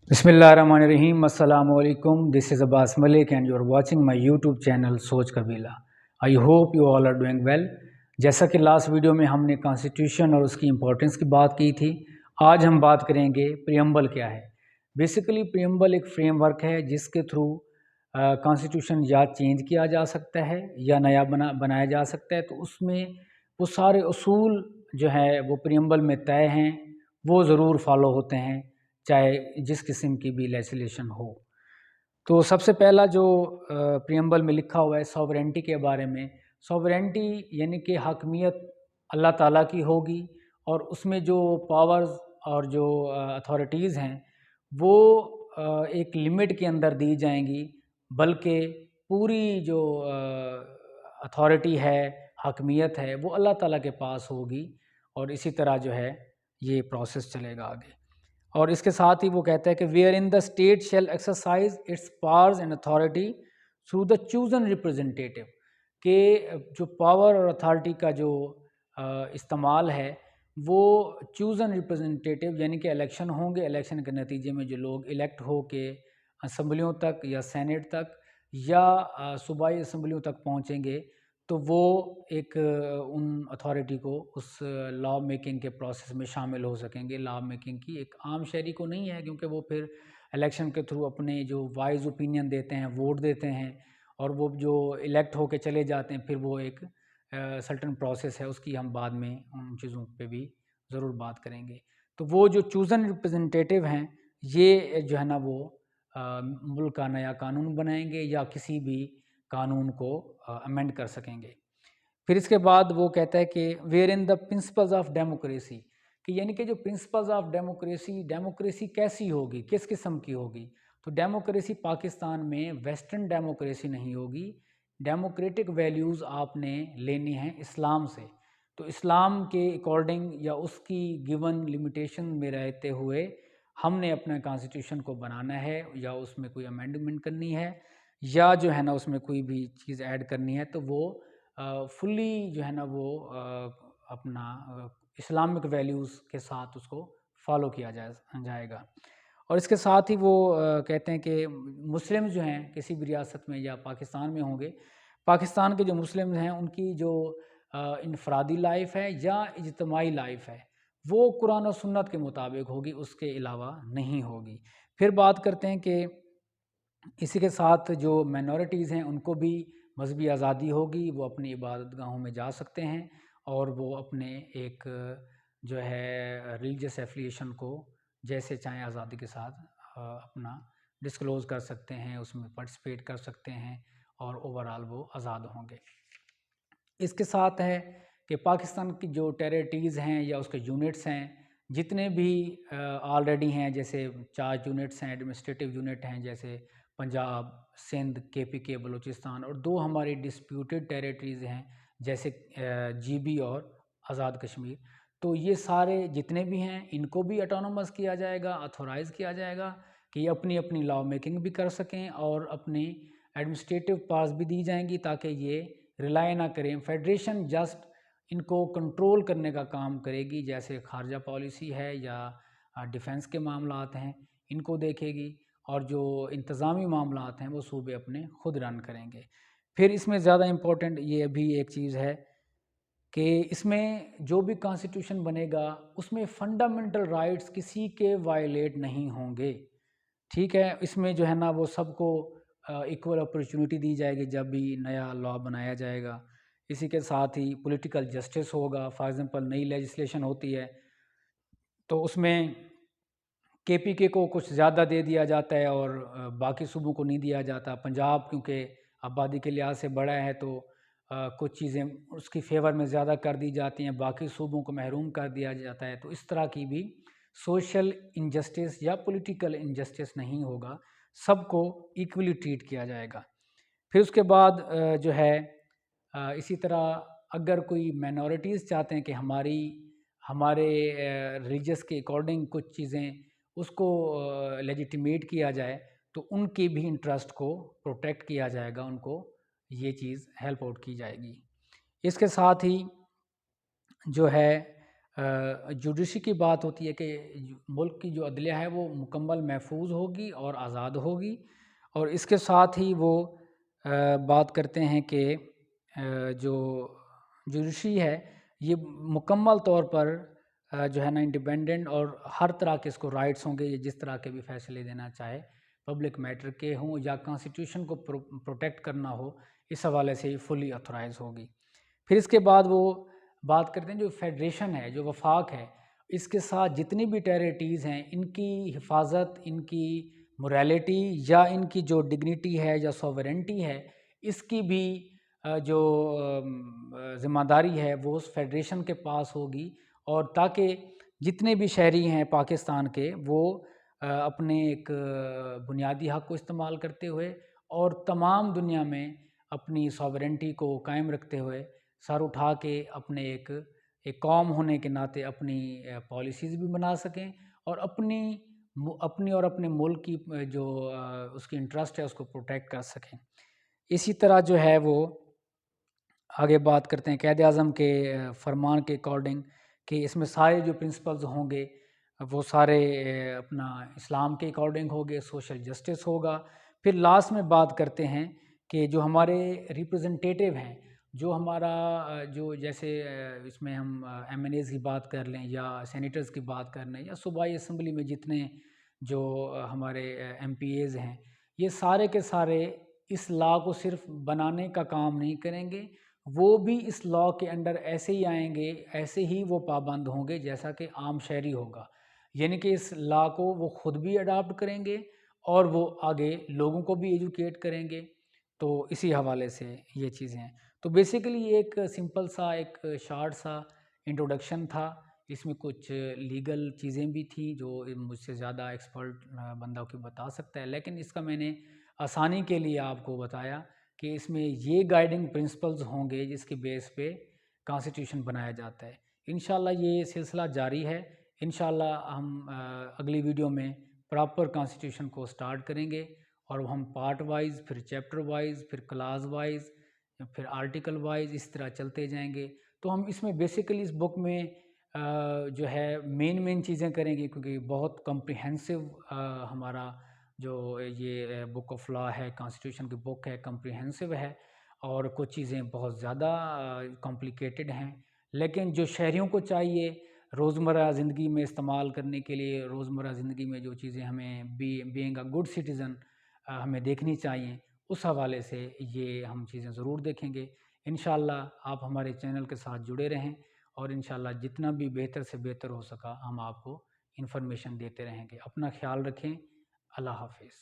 Bismillahirrahmanirrahim. Assalamu alaikum. This is Abbas Malik and you are watching my YouTube channel सोच कबीला. I hope you all are doing well. जैसा कि last video में हमने constitution और उसकी इम्पोर्टेंस की बात की थी, आज हम बात करेंगे प्रियम्बल क्या है। बेसिकली प्रियम्बल एक फ्रेमवर्क है जिसके थ्रू कॉन्स्टिट्यूशन या चेंज किया जा सकता है या नया बनाया जा सकता है। तो उसमें वो सारे उसूल जो है वो प्रियम्बल में तय हैं, वो ज़रूर फॉलो होते हैं चाहे जिस किस्म की भी लेजिस्लेशन हो। तो सबसे पहला जो प्रियम्बल में लिखा हुआ है सॉवरेंटी के बारे में, सॉवरेंटी यानी कि हकमियत अल्लाह ताला की होगी और उसमें जो पावर्स और जो अथॉरिटीज़ हैं वो एक लिमिट के अंदर दी जाएंगी, बल्कि पूरी जो अथॉरिटी है, हकमियत है, वो अल्लाह ताला के पास होगी और इसी तरह जो है ये प्रोसेस चलेगा आगे। और इसके साथ ही वो कहता है कि wherein the state shall exercise its powers and authority through the chosen representative, के जो पावर और अथॉरिटी का जो इस्तेमाल है वो चूजन रिप्रेजेंटेटिव यानी कि इलेक्शन होंगे, इलेक्शन के नतीजे में जो लोग इलेक्ट हो के असम्बलियों तक या सेनेट तक या सूबाई असम्बलियों तक पहुंचेंगे, तो वो एक उन अथॉरिटी को उस लॉ मेकिंग के प्रोसेस में शामिल हो सकेंगे। लॉ मेकिंग की एक आम शहरी को नहीं है, क्योंकि वो फिर इलेक्शन के थ्रू अपने जो वाइज ओपिनियन देते हैं, वोट देते हैं और वो जो इलेक्ट होके चले जाते हैं, फिर वो एक सर्टन प्रोसेस है, उसकी हम बाद में उन चीज़ों पे भी ज़रूर बात करेंगे। तो वो जो चूज़न रिप्रेजेंटेटिव हैं ये जो है ना वो मुल्क का नया कानून बनाएंगे या किसी भी कानून को अमेंड कर सकेंगे। फिर इसके बाद वो कहता है कि wherein the principles of democracy, कि यानी कि जो प्रिंसिपल्स ऑफ डेमोक्रेसी, डेमोक्रेसी कैसी होगी, किस किस्म की होगी। तो डेमोक्रेसी पाकिस्तान में वेस्टर्न डेमोक्रेसी नहीं होगी, डेमोक्रेटिक वैल्यूज़ आपने लेनी हैं इस्लाम से। तो इस्लाम के अकॉर्डिंग या उसकी गिवन लिमिटेशन में रहते हुए हमने अपने कॉन्स्टिट्यूशन को बनाना है, या उसमें कोई अमेंडमेंट करनी है या जो है ना उसमें कोई भी चीज़ ऐड करनी है, तो वो फुली जो है ना वो अपना इस्लामिक वैल्यूज़ के साथ उसको फॉलो किया जाएगा। और इसके साथ ही वो कहते हैं कि मुस्लिम जो हैं किसी भी रियासत में या पाकिस्तान में होंगे, पाकिस्तान के जो मुस्लिम हैं उनकी जो इनफरादी लाइफ है या इज्तमाही लाइफ है वो कुरान और सुन्नत के मुताबिक होगी, उसके अलावा नहीं होगी। फिर बात करते हैं कि इसी के साथ जो माइनॉरिटीज़ हैं उनको भी मजहबी आज़ादी होगी, वो अपनी इबादतगाहों में जा सकते हैं और वो अपने एक जो है रिलीजियस एफिलिएशन को जैसे चाहें आज़ादी के साथ अपना डिस्क्लोज़ कर सकते हैं, उसमें पार्टिसिपेट कर सकते हैं और ओवरऑल वो आज़ाद होंगे। इसके साथ है कि पाकिस्तान की जो टेरिटरीज़ हैं या उसके यूनिट्स हैं, जितने भी ऑलरेडी हैं, जैसे 4 यूनिट्स हैं, एडमिनिस्ट्रेटिव यूनिट हैं, जैसे पंजाब, सिंध, KPK, बलूचिस्तान, और 2 हमारी डिस्प्यूटेड टेरिटरीज़ हैं जैसे GB और आज़ाद कश्मीर। तो ये सारे जितने भी हैं इनको भी ऑटोनोमस किया जाएगा, ऑथोराइज़ किया जाएगा कि ये अपनी अपनी लॉ मेकिंग भी कर सकें और अपनी एडमिनिस्ट्रेटिव पावर्स भी दी जाएंगी ताकि ये रिलाई ना करें। फेडरेशन जस्ट इनको कंट्रोल करने का काम करेगी, जैसे खारजा पॉलिसी है या डिफेंस के मामलात हैं इनको देखेगी, और जो इंतज़ामी मामलात हैं वो सूबे अपने खुद रन करेंगे। फिर इसमें ज़्यादा इम्पोर्टेंट ये भी एक चीज़ है कि इसमें जो भी कॉन्स्टिट्यूशन बनेगा उसमें फंडामेंटल राइट्स किसी के वायलेट नहीं होंगे। ठीक है, इसमें जो है ना वो सबको इक्वल अपॉर्चुनिटी दी जाएगी जब भी नया लॉ बनाया जाएगा। इसी के साथ ही पॉलिटिकल जस्टिस होगा। फॉर एग्जांपल नई लेजिस्लेशन होती है तो उसमें KPK को कुछ ज़्यादा दे दिया जाता है और बाकी सूबों को नहीं दिया जाता। पंजाब क्योंकि आबादी के लिहाज से बड़ा है तो कुछ चीज़ें उसकी फेवर में ज़्यादा कर दी जाती हैं, बाकी सूबों को महरूम कर दिया जाता है। तो इस तरह की भी सोशल इनजस्टिस या पॉलिटिकल इनजस्टिस नहीं होगा, सबको इक्वली ट्रीट किया जाएगा। फिर उसके बाद जो है इसी तरह अगर कोई माइनॉरिटीज़ चाहते हैं कि हमारे रिलीजियस के अकॉर्डिंग कुछ चीज़ें उसको लेजिटिमेट किया जाए, तो उनके भी इंटरेस्ट को प्रोटेक्ट किया जाएगा, उनको ये चीज़ हेल्प आउट की जाएगी। इसके साथ ही जो है جوڈیشری کی بات ہوتی ہے کہ ملک کی جو عدلیہ ہے وہ مکمل محفوظ ہوگی اور آزاد ہوگی، اور اس کے ساتھ ہی وہ بات کرتے ہیں کہ جو جوڈیشری ہے یہ مکمل طور پر جو ہے نا انڈیپینڈنٹ، اور ہر طرح کے اس کو رائٹس ہوں گے، یہ جس طرح کے بھی فیصلے دینا چاہے، پبلک میٹر کے ہوں یا کانسٹیٹیوشن کو پروٹیکٹ کرنا ہو، اس حوالے سے یہ فلی اتھورائز ہوگی۔ پھر اس کے بعد وہ بات کرتے ہیں جو فیڈریشن ہے، جو وفاق ہے، اس کے ساتھ جتنی بھی ٹیریٹریز ہیں ان کی حفاظت، ان کی موریلٹی یا ان کی جو ڈگنیٹی ہے یا سوورنٹی ہے، اس کی بھی جو ذمہ داری ہے وہ اس فیڈریشن کے پاس ہوگی، اور تاکہ جتنے بھی شہری ہیں پاکستان کے وہ اپنے ایک بنیادی حق کو استعمال کرتے ہوئے اور تمام دنیا میں اپنی سوورنٹی کو قائم رکھتے ہوئے سر اٹھا کے اپنے ایک قوم ہونے کے ناطے اپنی پالیسیز بھی بنا سکیں، اور اپنی اور اپنے ملک کی جو اس کی انٹرسٹ ہے اس کو پروٹیکٹ کر سکیں۔ اسی طرح جو ہے وہ آگے بات کرتے ہیں قائد اعظم کے فرمان کے اکارڈنگ کہ اس میں سارے جو پرنسپلز ہوں گے وہ سارے اپنا اسلام کے اکارڈنگ ہوں گے، سوشل جسٹس ہوگا۔ پھر لاسٹ میں بات کرتے ہیں کہ جو ہمارے ریپرزنٹیٹیو ہیں، جو ہمارا جو جیسے اس میں ہم ایم این ایز کی بات کر لیں یا سینیٹرز کی بات کر لیں یا صوبائی اسمبلی میں جتنے جو ہمارے ایم پی ایز ہیں، یہ سارے کے سارے اس لا کو صرف بنانے کا کام نہیں کریں گے، وہ بھی اس لا کے انڈر ایسے ہی آئیں گے، ایسے ہی وہ پابند ہوں گے جیسا کہ عام شہری ہوگا، یعنی کہ اس لا کو وہ خود بھی اڈاپٹ کریں گے اور وہ آگے لوگوں کو بھی ایجوکیٹ کریں گے۔ تو اسی حوالے سے یہ چیزیں ہیں۔ تو بیسیکلی یہ ایک سمپل سا ایک شارٹ سا انٹروڈکشن تھا، اس میں کچھ لیگل چیزیں بھی تھیں جو مجھ سے زیادہ ایکسپرٹ بندہ کو بتا سکتا ہے، لیکن اس کا میں نے آسانی کے لیے آپ کو بتایا کہ اس میں یہ گائیڈنگ پرنسپلز ہوں گے جس کے بیس پہ کانسٹیٹیوشن بنایا جاتا ہے۔ انشاءاللہ یہ سلسلہ جاری ہے، انشاءاللہ ہم اگلی ویڈیو میں پراپر کانسٹیٹیوشن کو سٹارٹ کریں گے، اور ہم پارٹ وائز، پھر چیپٹر وائز، پھر کلاس وائز، پھر آرٹیکل وائز اس طرح چلتے جائیں گے۔ تو ہم اس میں بیسیکلی اس بک میں جو ہے مین چیزیں کریں گے، کیونکہ بہت کمپریہنسو ہمارا جو یہ بک آف لا ہے، کانسٹیٹیوشن کی بک ہے، کمپریہنسو ہے، اور کچھ چیزیں بہت زیادہ کمپلیکیٹڈ ہیں، لیکن جو شہریوں کو چاہیے روزمرہ زندگی میں استعمال کرنے کے لیے، روزمرہ زندگی میں جو چیزیں ہمیں بینگ اے گڈ سٹیزن ہمیں دیکھنی چاہیے، اس حوالے سے یہ ہم چیزیں ضرور دیکھیں گے۔ انشاءاللہ آپ ہمارے چینل کے ساتھ جڑے رہیں، اور انشاءاللہ جتنا بھی بہتر سے بہتر ہو سکا ہم آپ کو انفارمیشن دیتے رہیں گے۔ اپنا خیال رکھیں، اللہ حافظ۔